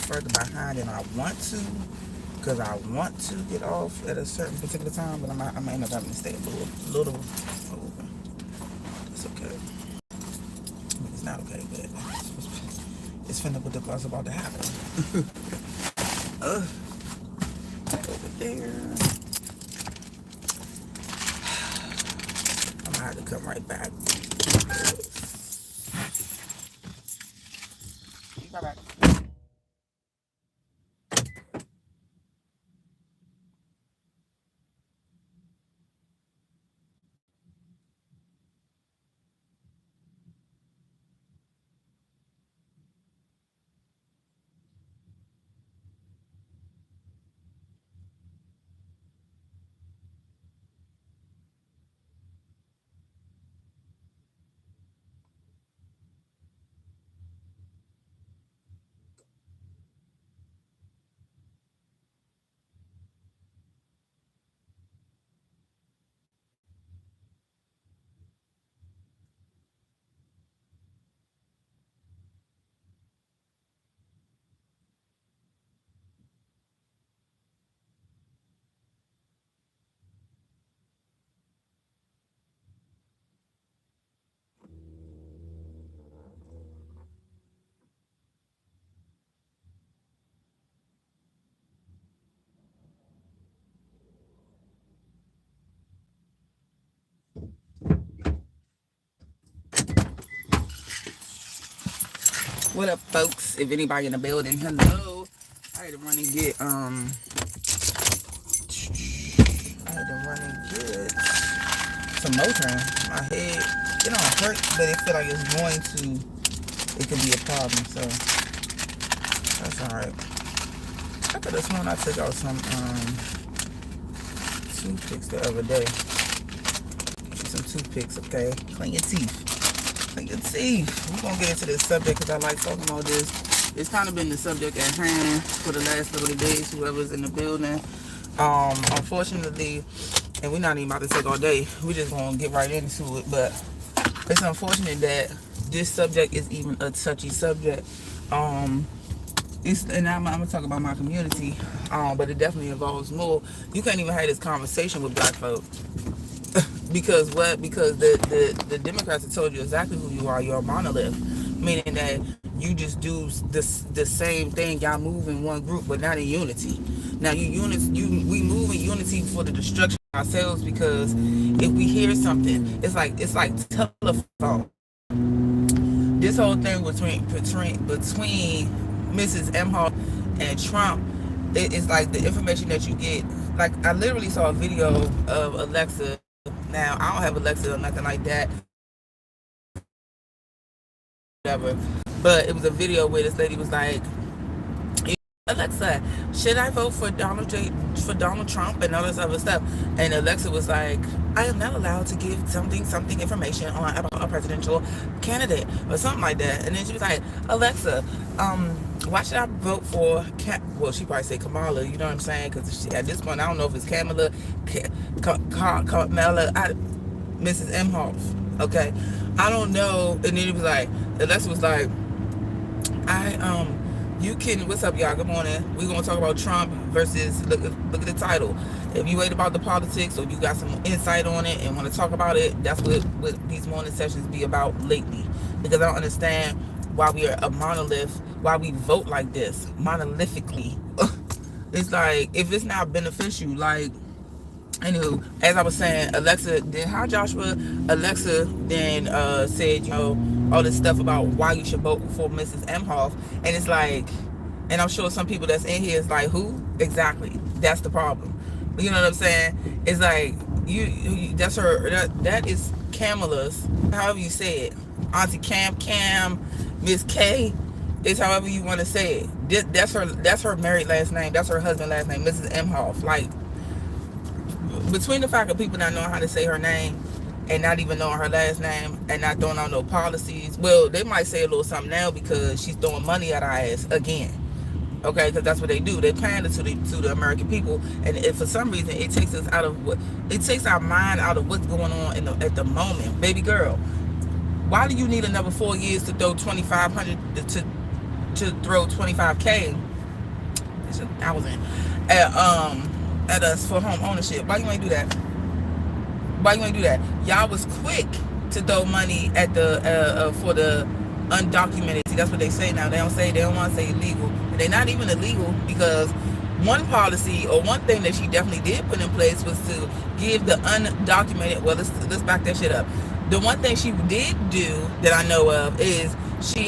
further behind than I want to, because I want to get off at a certain particular time, but I might end up having to stay a little over. It's okay. I mean, it's not okay, but it's finna what the fuck's about to happen. Over there. I'm gonna have to come right back. Bye bye. What up, folks? If anybody in the building, hello. I had to run and get some Motrin. My head, it don't hurt, but it feel like it's going to. It could be a problem, so that's all right. I could have sworn I took out some toothpicks the other day. Some toothpicks, okay? Clean your teeth. Clean your teeth. We're gonna get into this subject because I like talking about this. It's kind of been the subject at hand for the last couple of days, whoever's in the building. Unfortunately, and we're not even about to take all day, we're just gonna get right into it, but it's unfortunate that this subject is even a touchy subject. And I'm gonna talk about my community, but it definitely involves more. You can't even have this conversation with black folks. Because what? Because the Democrats have told you exactly who you are. You're a monolith, meaning that you just do the same thing. Y'all move in one group, but not in unity. Now we move in unity for the destruction of ourselves, because if we hear something, it's like telephone. This whole thing between Mrs. EMHOFF and Trump, it's like the information that you get. Like, I literally saw a video of Alexa. Now, I don't have Alexa or nothing like that, whatever, but it was a video where this lady was like, Alexa, should I vote for Donald Trump and all this other stuff? And Alexa was like, I am not allowed to give something information about a presidential candidate or something like that. And then she was like, Alexa, why should I vote for well, she probably said Kamala, you know what I'm saying? Because at this point, I don't know if it's Kamala, Mrs. EMHOFF, okay? I don't know. And then it was like, Alexa was like, you can, what's up, y'all? Good morning. We're going to talk about Trump versus, look at the title. If you ain't about the politics or you got some insight on it and want to talk about it, that's what these morning sessions be about lately. Because I don't understand why we are a monolith, why we vote like this, monolithically. It's like, if it's not beneficial, like, anywho, as I was saying, Alexa, then how Joshua, Alexa then said, you know, all this stuff about why you should vote for Mrs. EMHOFF, and it's like, and I'm sure some people that's in here is like, who? Exactly. That's the problem. You know what I'm saying? It's like, you that's her, that is Kamala's, however you say it. Auntie Cam, Miss K, is however you want to say it. That's her married last name. That's her husband last name, Mrs. EMHOFF. Like, between the fact of people not knowing how to say her name and not even knowing her last name and not throwing out no policies, well, they might say a little something now because she's throwing money at our ass again. Okay, because that's what they do. They pander to the American people, and if for some reason it takes us out of it takes our mind out of what's going on at the moment. Baby girl, why do you need another 4 years to throw 2,500 to throw 25K It's 1,000 at us for home ownership. Why you ain't do that? Why you ain't do that? Y'all was quick to throw money at the for the undocumented. See, that's what they say now. They don't want to say illegal. They're not even illegal, because one policy or one thing that she definitely did put in place was to give the undocumented. Well, let's back that shit up. The one thing she did do that I know of is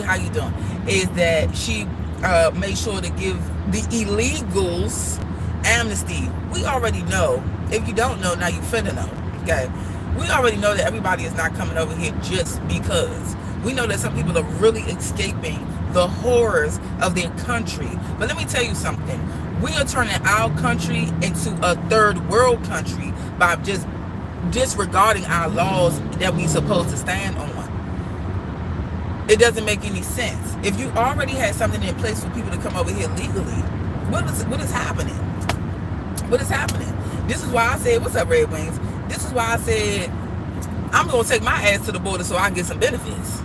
how you doing? Is that she made sure to give the illegals amnesty. We already know. If you don't know, now you finna know. Okay, we already know that everybody is not coming over here just because. We know that some people are really escaping the horrors of their country. But let me tell you something. We are turning our country into a third world country by just disregarding our laws that we supposed to stand on. It doesn't make any sense. If you already had something in place for people to come over here legally, what is happening? What is happening? This is why I said, what's up, Red Wings? This is why I said, I'm going to take my ass to the border so I can get some benefits.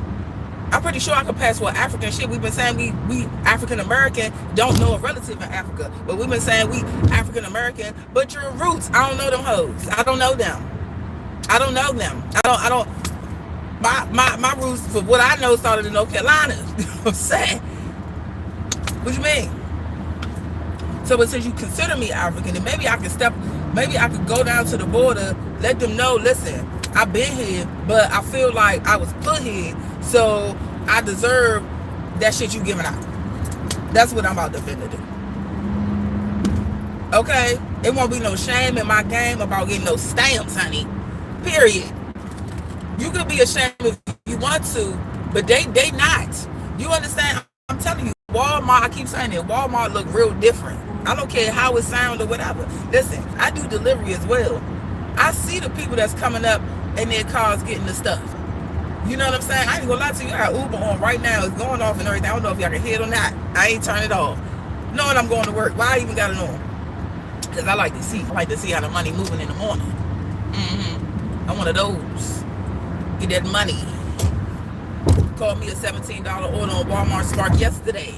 I'm pretty sure I could pass for African shit. We've been saying we African American, don't know a relative in Africa. But we've been saying we African American, but your roots, I don't know them hoes. I don't know them. I don't know them. I don't. My roots, for what I know, started in North Carolina. You know what I'm saying? What you mean? So, but since you consider me African, then maybe I could go down to the border, let them know, listen, I've been here, but I feel like I was put here, so I deserve that shit you giving out. That's what I'm about to finna do. Okay? It won't be no shame in my game about getting no stamps, honey. Period. You could be ashamed if you want to, but they not. You understand? I'm telling you, Walmart, I keep saying it, Walmart look real different. I don't care how it sounds or whatever. Listen, I do delivery as well. I see the people that's coming up in their cars getting the stuff. You know what I'm saying? I ain't gonna lie to you. I got Uber on right now. It's going off and everything. I don't know if y'all can hear it or not. I ain't turning it off. Knowing I'm going to work. Why I even got it on? Because I like to see. I like to see how the money moving in the morning. I'm one of those. Get that money. Called me a $17 order on Walmart Spark yesterday.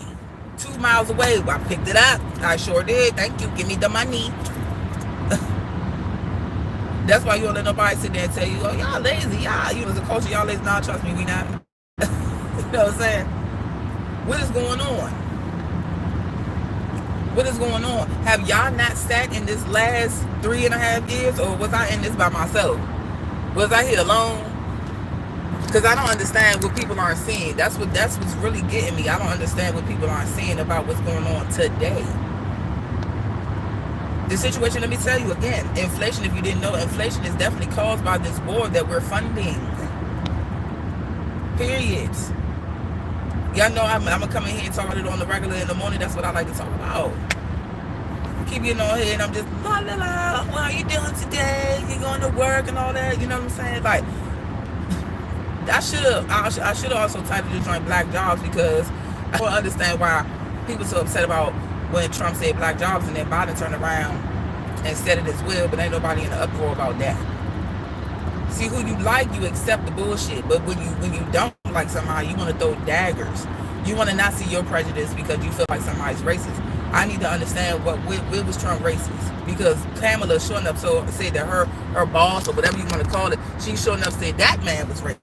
2 miles away. I picked it up. I sure did. Thank you. Give me the money. That's why you don't let nobody sit there and tell you, oh, y'all lazy. Y'all, you know, as a culture, y'all lazy. Nah, trust me, we not. You know what I'm saying? What is going on? What is going on? Have y'all not sat in this last 3.5 years, or was I in this by myself? Was I here alone? Because I don't understand what people aren't seeing. That's what's really getting me. I don't understand what people aren't seeing about what's going on today. The situation, let me tell you again, inflation, if you didn't know, inflation is definitely caused by this war that we're funding. Period. Y'all know I'm going to come in here and talk about it on the regular in the morning. That's what I like to talk about. Keep getting on here and I'm just, la la la, what are you doing today? You going to work and all that? You know what I'm saying? Like, I should have also titled the joint Black Jobs, because I don't understand why people are so upset about when Trump said black jobs and then Biden turned around and said it as well, but ain't nobody in the uproar about that. See, who you like, you accept the bullshit, but when you don't like somebody, you want to throw daggers. You want to not see your prejudice because you feel like somebody's racist. I need to understand where was Trump racist, because Kamala sure enough said that her boss, or whatever you want to call it, she sure enough said that man was racist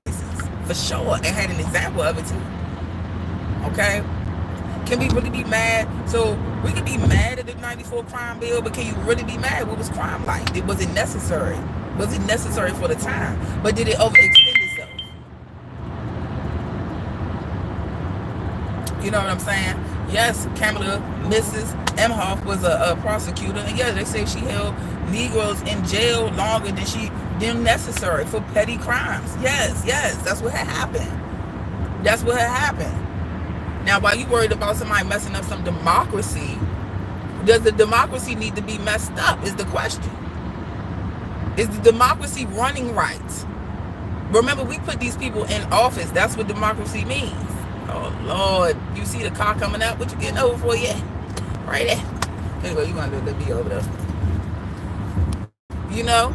for sure, and had an example of it too. Okay. Can we really be mad? So we can be mad at the 94 crime bill, but can you really be mad? What was crime like? Was it necessary? Was it necessary for the time? But did it overextend itself? You know what I'm saying? Yes, Kamala, Mrs. EMHOFF was a prosecutor, and yeah, they say she held Negroes in jail longer than she deemed necessary for petty crimes. Yes, that's what had happened. That's what had happened. Now, while you worried about somebody messing up some democracy, does the democracy need to be messed up, is the question. Is the democracy running right? Remember, we put these people in office. That's what democracy means. Oh, Lord. You see the car coming up? What you getting over for yet? Right there. Anyway, you want to be over there. You know?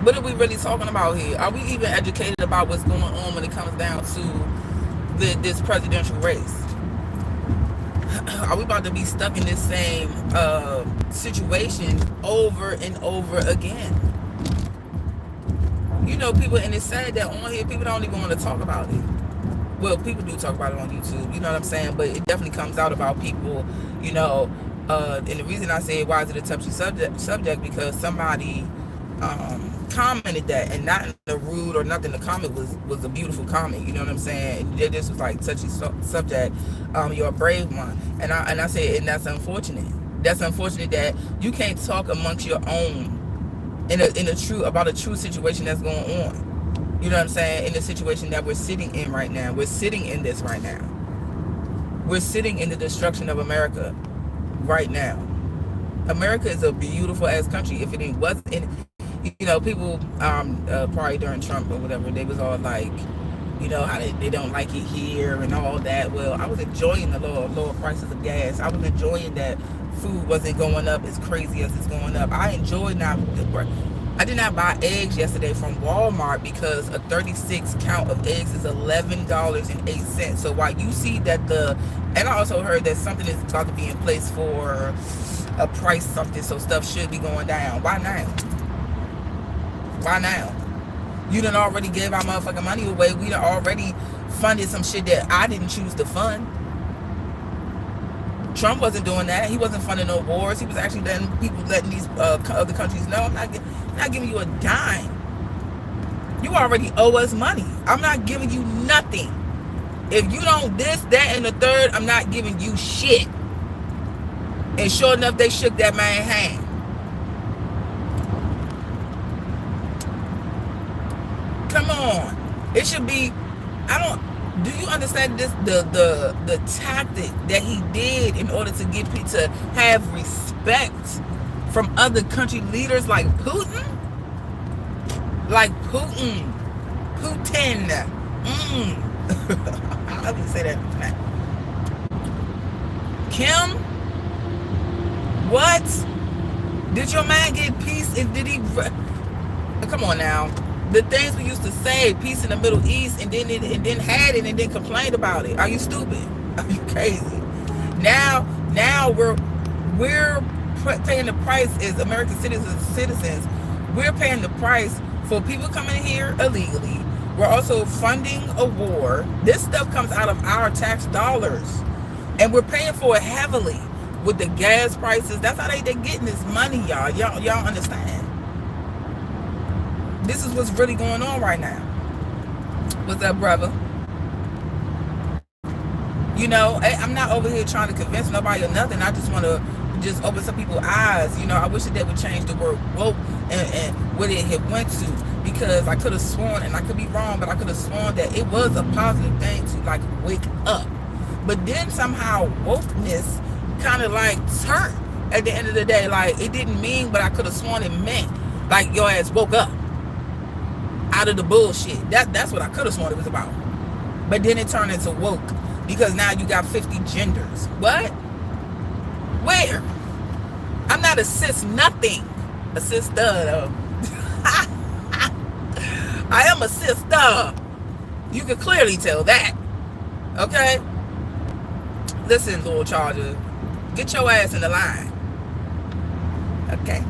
What are we really talking about here? Are we even educated about what's going on when it comes down to this presidential race? are we about to be stuck in this same situation over and over again? You know, people, and it's sad that on here people don't even want to talk about it. Well, people do talk about it on YouTube, you know what I'm saying? But it definitely comes out about people, you know. And the reason I say why is it a touchy subject because somebody commented that, and not in a rude or nothing. The comment was a beautiful comment, you know what I'm saying? This was like touchy subject. You're a brave one, and I said, and that's unfortunate. That's unfortunate that you can't talk amongst your own in a true situation that's going on. You know what I'm saying? In the situation that we're sitting in right now. We're sitting in this right now. We're sitting in the destruction of America right now. America is a beautiful ass country. If it wasn't, you know, people probably during Trump or whatever, they was all like, you know, how they don't like it here and all that. Well, I was enjoying the lower prices of gas. I was enjoying that food wasn't going up as crazy as it's going up. I enjoyed not. I did not buy eggs yesterday from Walmart because a 36 count of eggs is $11.08. So while you see that and I also heard that something is about to be in place for a price something, so stuff should be going down. Why now? Why now? You done already gave our motherfucking money away. We done already funded some shit that I didn't choose to fund. Trump wasn't doing that. He wasn't funding no wars. He was actually letting these other countries know, I'm not giving you a dime. You already owe us money. I'm not giving you nothing. If you don't this, that, and the third, I'm not giving you shit. And sure enough, they shook that man's hand. Come on. It should be, do you understand this? The tactic that he did in order to get people to have respect from other country leaders like Putin? Like Putin. How do you say that? Kim? What? Did your man get peace? Did he? Come on now. The things we used to say, peace in the Middle East, and then had it and then complained about it. Are you stupid? Are you crazy? Now we're paying the price as American citizens. We're paying the price for people coming here illegally. We're also funding a war. This stuff comes out of our tax dollars, and we're paying for it heavily with the gas prices. That's how they're getting this money, y'all. Y'all understand? This is what's really going on right now. What's up, brother? You know, I'm not over here trying to convince nobody or nothing. I just want to open some people's eyes. You know, I wish that they would change the word woke and what it had went to, because I could have sworn, and I could be wrong, but I could have sworn that it was a positive thing to like wake up. But then somehow wokeness kind of like turned at the end of the day. Like, it didn't mean, but I could have sworn it meant like your ass woke up out of the bullshit. That's what I could have sworn it was about. But then it turned into woke because now you got 50 genders. What? Where? I'm not a cis nothing. A sister though. I am a sister. You can clearly tell that. Okay? Listen, little Charger. Get your ass in the line. Okay?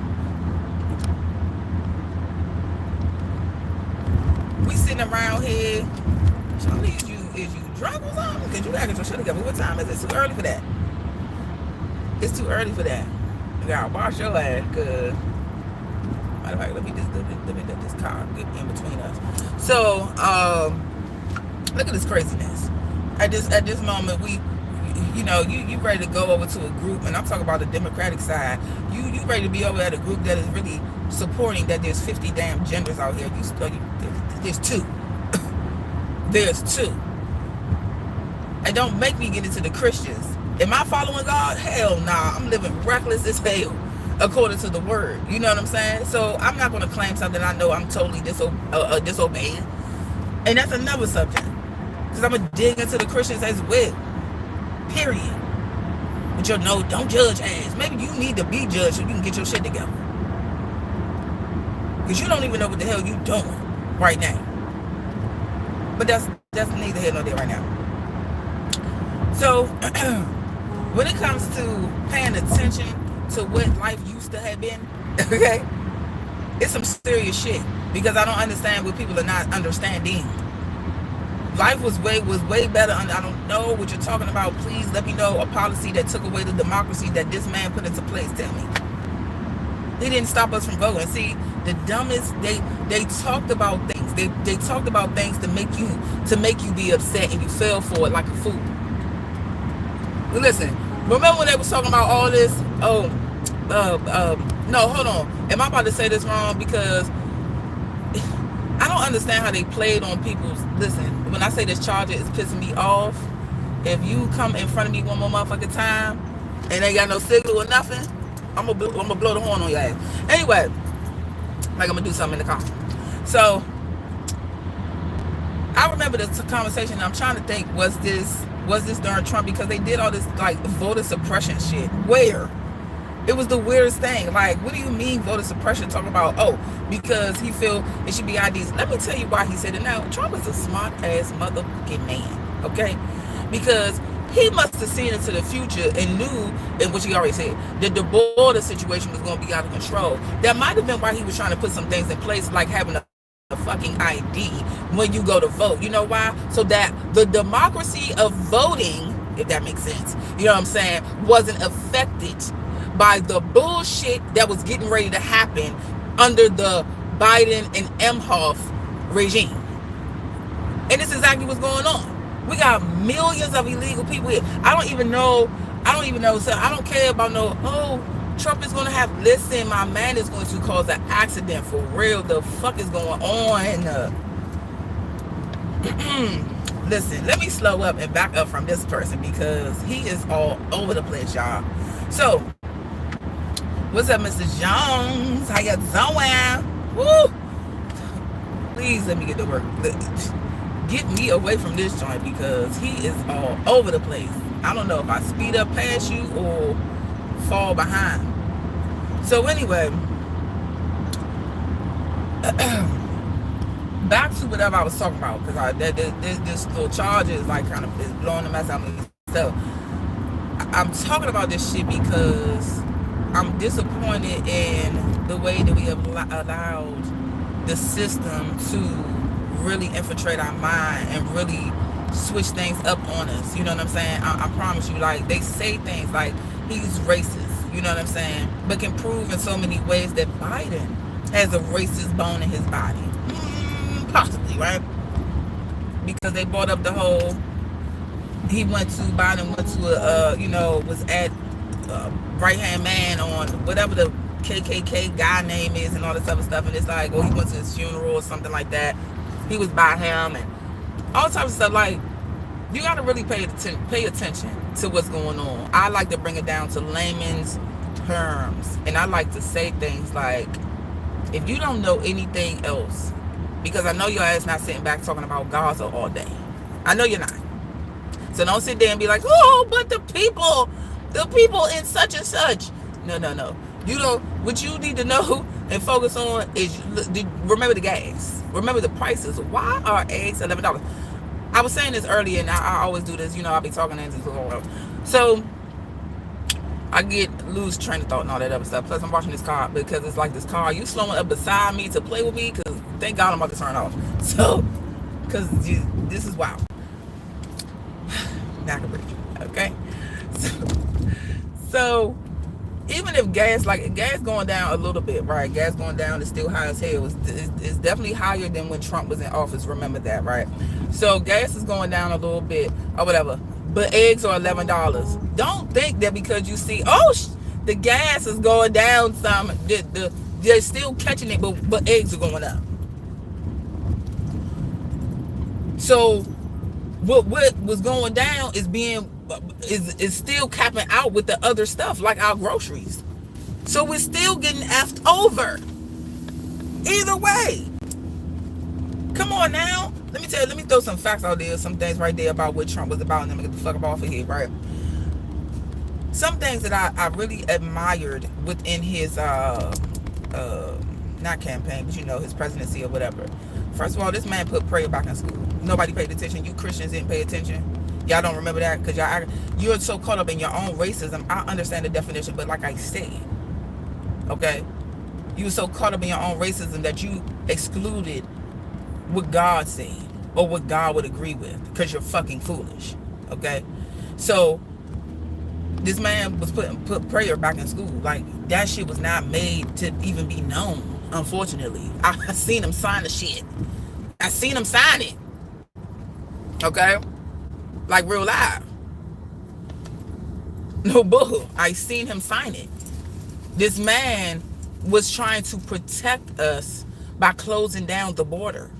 We sitting around here. Charlie, is you drunk or something? Because you gotta get your shit together. What time is it? It's too early for that. It's too early for that. You gotta wash your ass, cause matter of fact, let me let this car get in between us. So, look at this craziness. At this moment, you ready to go over to a group, and I'm talking about the Democratic side. You ready to be over at a group that is really supporting that there's 50 damn genders out here. There's two. There's two. And don't make me get into the Christians. Am I following God? Hell nah. I'm living reckless as hell according to the word. You know what I'm saying? So I'm not going to claim something I know I'm totally disobeying. And that's another subject. Because I'm going to dig into the Christians as well. Period. But don't judge ass. Maybe you need to be judged so you can get your shit together. Because you don't even know what the hell you doing right now. But that's neither here nor there right now. So, when it comes to paying attention to what life used to have been, okay, it's some serious shit, because I don't understand what people are not understanding. Life was way better. I don't know what you're talking about. Please let me know a policy that took away the democracy that this man put into place. Tell me. He didn't stop us from voting. See, the dumbest, they talked about things. They talked about things to make you be upset, and you fell for it like a fool. But listen, remember when they was talking about all this? Oh, no, hold on. Am I about to say this wrong? Because I don't understand how they played on people's. Listen, when I say this charger is pissing me off, if you come in front of me one more motherfucking time and ain't got no signal or nothing, I'm gonna blow the horn on your ass. Anyway, like I'm gonna do something in the car. So I remember this conversation. I'm trying to think, was this during Trump? Because they did all this like voter suppression shit. Where? It was the weirdest thing. Like, what do you mean voter suppression? Talking about, oh, because he feel it should be IDs. Let me tell you why he said it. Now, Trump is a smart ass motherfucking man, okay? Because he must have seen into the future and knew, and what he already said, that the border situation was going to be out of control. That might have been why he was trying to put some things in place, like having a fucking ID when you go to vote. You know why? So that the democracy of voting, if that makes sense, you know what I'm saying, wasn't affected by the bullshit that was getting ready to happen under the Biden and EMHOFF regime. And this is exactly what's going on. We got millions of illegal people here. I don't even know, so I don't care about Trump is going to have, listen, my man is going to cause an accident for real. The fuck is going on? Listen, let me slow up and back up from this person, because he is all over the place, y'all. So, what's up, Mr. Jones? How you doing? Woo! Please let me get to work. Get me away from this joint, because he is all over the place. I don't know if I speed up past you or fall behind. So anyway, back to whatever I was talking about, because this little charge is like kind of is blowing the mess out of me. So I'm talking about this shit because I'm disappointed in the way that we have allowed the system to really infiltrate our mind and really switch things up on us. You know what I'm saying? I promise you, like, they say things like he's racist, you know what I'm saying, but can prove in so many ways that Biden has a racist bone in his body. Possibly, right? Because they brought up the whole, Biden went to was at right hand man on whatever the KKK guy name is and all this other stuff, and it's like, he went to his funeral or something like that. He was by him and all types of stuff. Like, you got to really pay attention to what's going on. I like to bring it down to layman's terms, and I like to say things like, if you don't know anything else, because I know your ass not sitting back talking about Gaza all day. I know you're not. So don't sit there and be like, oh, but the people in such and such. No. You don't. What you need to know and focus on is, remember the gas. Remember the prices. Why are eggs $11? I was saying this earlier, and I always do this. I'll be talking into this. So I lose train of thought and all that other stuff. Plus, I'm watching this car, because it's like this car. You slowing up beside me to play with me, because thank God I'm about to turn off. So, because this is wild. Back a bridge. Okay. So even if gas going down a little bit, right? Gas going down is still high as hell. It's definitely higher than when Trump was in office. Remember that, right? So gas is going down a little bit or whatever. But eggs are $11. Don't think that because you see, the gas is going down some, they're still catching it, but eggs are going up. So what was going down is still capping out with the other stuff, like our groceries. So we're still getting effed over. Either way. Come on now. Let me throw some facts out there, some things right there about what Trump was about, and then get the fuck up off of here, right? Some things that I really admired within his not campaign, but his presidency or whatever. First of all, this man put prayer back in school. Nobody paid attention. You Christians didn't pay attention. Y'all don't remember that because you're so caught up in your own racism. I understand the definition, but like I said, okay, you were so caught up in your own racism that you excluded what God said or what God would agree with because you're fucking foolish. Okay, so this man was put prayer back in school. Like, that shit was not made to even be known. Unfortunately, I seen him sign the shit. I seen him sign it. Okay, like real live. No bull. I seen him sign it. This man was trying to protect us by closing down the border.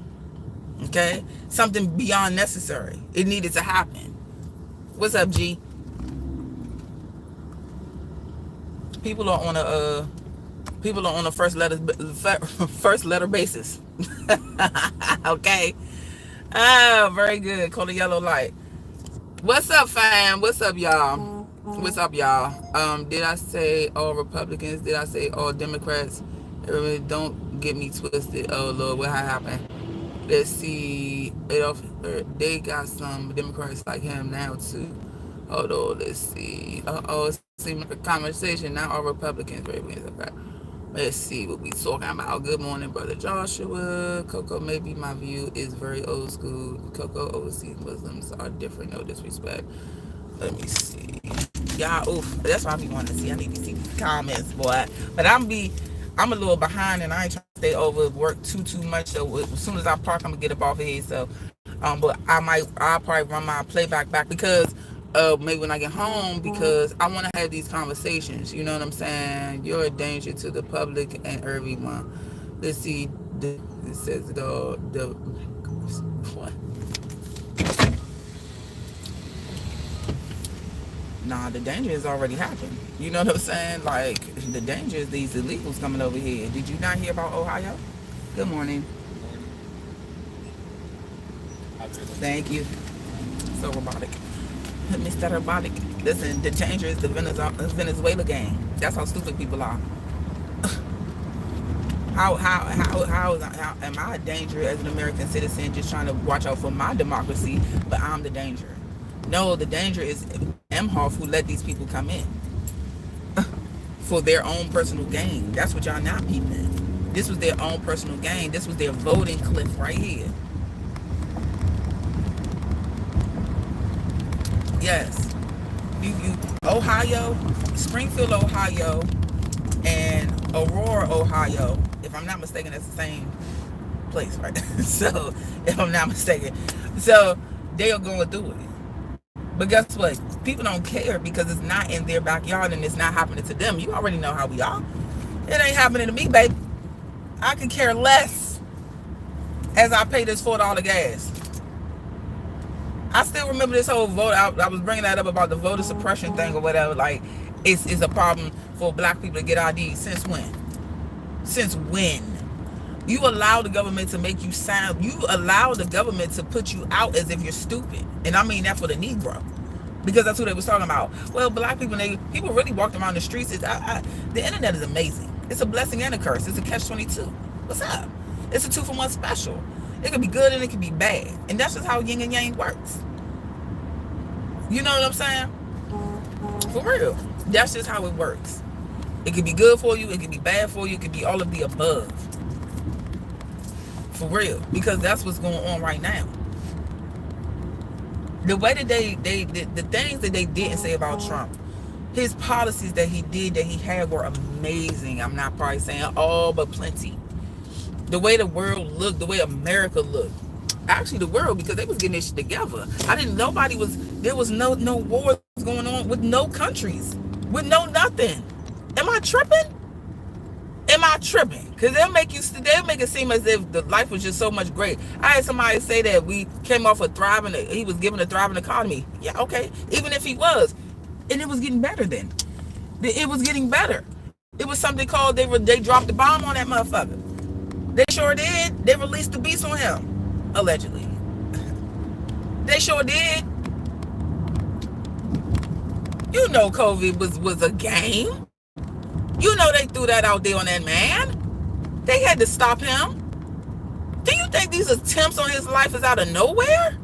Okay, something beyond necessary. It needed to happen. What's up, G? People are on a first letter basis. Okay. Oh, very good. Call the yellow light. What's up, fam? What's up, y'all? What's up, y'all? Did I say all Republicans? Did I say all Democrats? Don't get me twisted. Oh Lord, what happened? Let's see. They got some Democrats like him now too. Hold on, let's see. It seems like a conversation. Not all Republicans. Okay. Let's see what we talking about. Good morning, brother Joshua. Coco, maybe my view is very old school. Coco, overseas Muslims are different. No disrespect. Let me see. Yeah, oof. That's what I be wanting to see. I need to see these comments, boy. But I'm a little behind, and I ain't trying to stay over work too much. So as soon as I park, I'm gonna get up off of here. So, but I'll probably run my playback back because maybe when I get home, because I want to have these conversations. You know what I'm saying? You're a danger to the public and everyone. Let's see. It says the what? Nah, the danger has already happened. You know what I'm saying? Like, the danger is these illegals coming over here. Did you not hear about Ohio? Good morning. Thank you. So robotic. Mr. Robotic. Listen, the danger is the Venezuela gang. That's how stupid people are. How am I a danger as an American citizen just trying to watch out for my democracy, but I'm the danger? No, the danger is EMHOFF who let these people come in for their own personal gain. That's what y'all not peeping. This was their own personal gain. This was their voting cliff right here. Yes. You Ohio, Springfield, Ohio, and Aurora, Ohio. If I'm not mistaken, that's the same place, right? So, if I'm not mistaken. So, they are going through it. But guess what? People don't care because it's not in their backyard and it's not happening to them. You already know how we are. It ain't happening to me, baby. I can care less as I pay this $4 gas. I still remember this whole vote. I was bringing that up about the voter suppression thing or whatever. Like, it's a problem for black people to get ID. Since when? Since when? You allow the government to make you sound, you allow the government to put you out as if you're stupid. And I mean that for the Negro. Because that's who they was talking about. Well, black people, people really walked around the streets. The internet is amazing. It's a blessing and a curse. It's a catch-22. What's up? It's a 2-for-1 special. It could be good and it could be bad. And that's just how yin and yang works. You know what I'm saying? For real. That's just how it works. It could be good for you. It could be bad for you. It could be all of the above. For real. Because that's what's going on right now. The way that the things that they didn't say about Trump, his policies that he did, that he had were amazing. I'm not probably saying all, but plenty. The way the world looked, the way America looked. Actually, the world, because they was getting this shit together. There was no wars going on with no countries. With no nothing. Am I tripping? Because they'll make it seem as if the life was just so much great. I had somebody say that we came off he was given a thriving economy. Yeah, okay. Even if he was. And it was getting better then. It was getting better. It was something called, they dropped the bomb on that motherfucker. They sure did. They released the beast on him. Allegedly. They sure did. You know COVID was a game. You know they threw that out there on that man. They had to stop him. Do you think these attempts on his life is out of nowhere?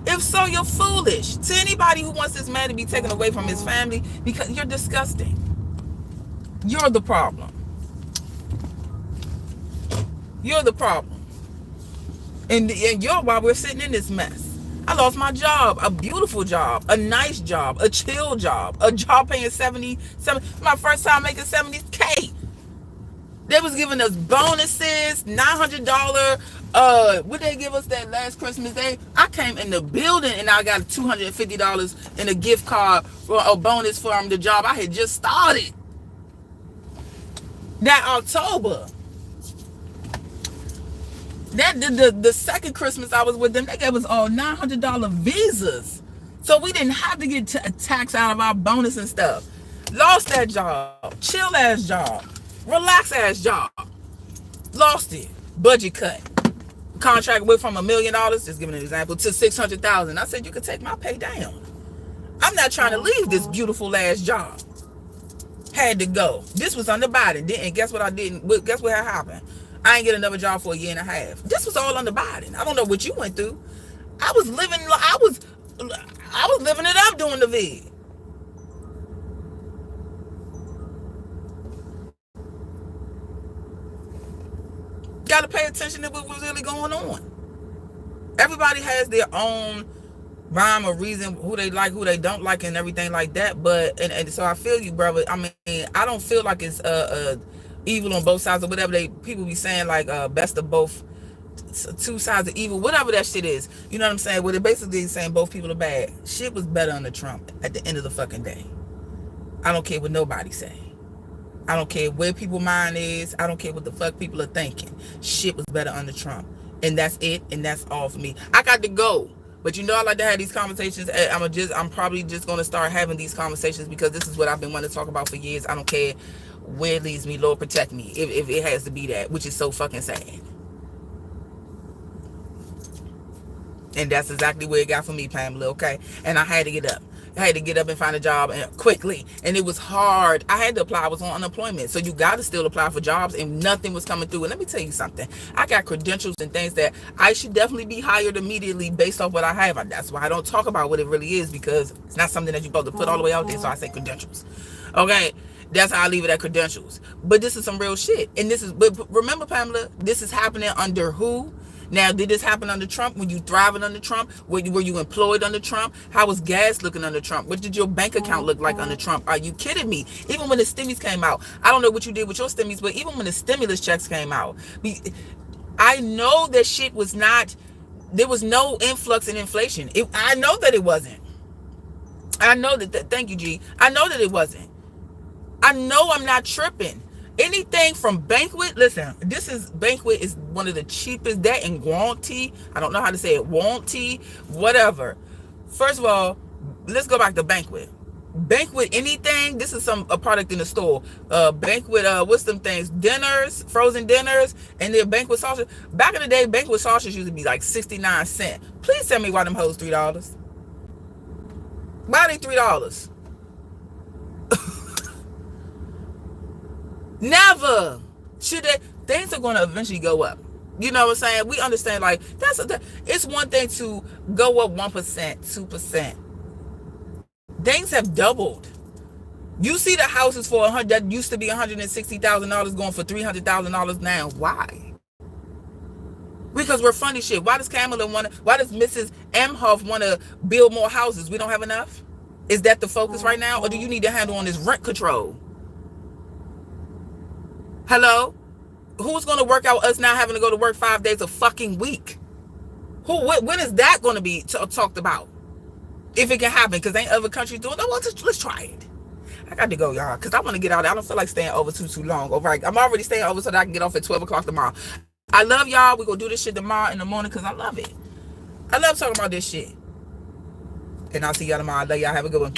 If so, you're foolish. To anybody who wants this man to be taken away from his family, because you're disgusting. You're the problem. You're the problem. And you're why we're sitting in this mess. I lost my job, a beautiful job, a nice job, a chill job, a job paying 77. My first time making 70K. They was giving us bonuses, $900. What they give us that last Christmas Day? I came in the building and I got $250 in a gift card for a bonus from the job I had just started. That October. That the second Christmas I was with them, they gave us all $900 visas. So we didn't have to get a tax out of our bonus and stuff. Lost that job. Chill ass job. Relax ass job. Lost it. Budget cut. Contract went from $1 million, just giving an example, to $600,000. I said, you could take my pay down. I'm not trying to leave this beautiful ass job. Had to go. This was under Biden. And guess what I didn't? Guess what happened? I ain't get another job for a year and a half. This was all under Biden. I don't know what you went through. I was living it up doing the vid. Got to pay attention to what was really going on. Everybody has their own rhyme or reason, who they like, who they don't like, and everything like that. But and so I feel you, brother. I mean, I don't feel like it's evil on both sides or whatever people be saying, like best of both, two sides of evil, whatever that shit is. You know what I'm saying? Well, it basically is saying both people are bad. Shit was better under Trump at the end of the fucking day. I don't care what nobody say. I don't care where people's mind is. I don't care what the fuck people are thinking. Shit was better under Trump. And that's it. And that's all for me. I got to go. But you know I like to have these conversations. I'm probably just going to start having these conversations because this is what I've been wanting to talk about for years. I don't care where it leads me. Lord protect me. If it has to be that. Which is so fucking sad. And that's exactly where it got for me, Pamela, okay? And I had to get up. I had to get up and find a job quickly. And it was hard. I had to apply. I was on unemployment. So you got to still apply for jobs and nothing was coming through. And let me tell you something. I got credentials and things that I should definitely be hired immediately based off what I have. That's why I don't talk about what it really is because it's not something that you're supposed to put all the way out there. So I say credentials. Okay? That's how I leave it at credentials. But this is some real shit. And but remember, Pamela, this is happening under who? Now, did this happen under Trump? Were you thriving under Trump? Were you employed under Trump? How was gas looking under Trump? What did your bank account look like under Trump? Are you kidding me? Even when the stimmies came out, I don't know what you did with your stimmies, but even when the stimulus checks came out, I know that shit was not, there was no influx in inflation. I know that it wasn't. I know that, thank you, G. I know that it wasn't. I know I'm not tripping. Anything from Banquet, listen, Banquet is one of the cheapest, that and Guanti, I don't know how to say it, Guanti, whatever. First of all, let's go back to Banquet. Banquet, anything, this is a product in the store. Banquet, what's them things? Dinners, frozen dinners, and then Banquet sausage. Back in the day, Banquet sausage used to be like 69 cents. Please tell me why them hoes $3. Why they $3? Never. Things are going to eventually go up. You know what I'm saying? We understand, like, it's one thing to go up 1%, 2%. Things have doubled. You see the houses for that used to be $160,000 going for $300,000 now. Why? Because we're funny shit. Why does Mrs. EMHOFF want to build more houses? We don't have enough? Is that the focus right now? Or do you need to handle on this rent control? Hello? Who's going to work out us now having to go to work 5 days a fucking week? When is that going to be talked about? If it can happen, because ain't other countries doing it. Well, let's try it. I got to go, y'all, because I want to get out. I don't feel like staying over too long. All right, I'm already staying over so that I can get off at 12 o'clock tomorrow. I love y'all. We're going to do this shit tomorrow in the morning because I love it. I love talking about this shit. And I'll see y'all tomorrow. I love y'all. Have a good one.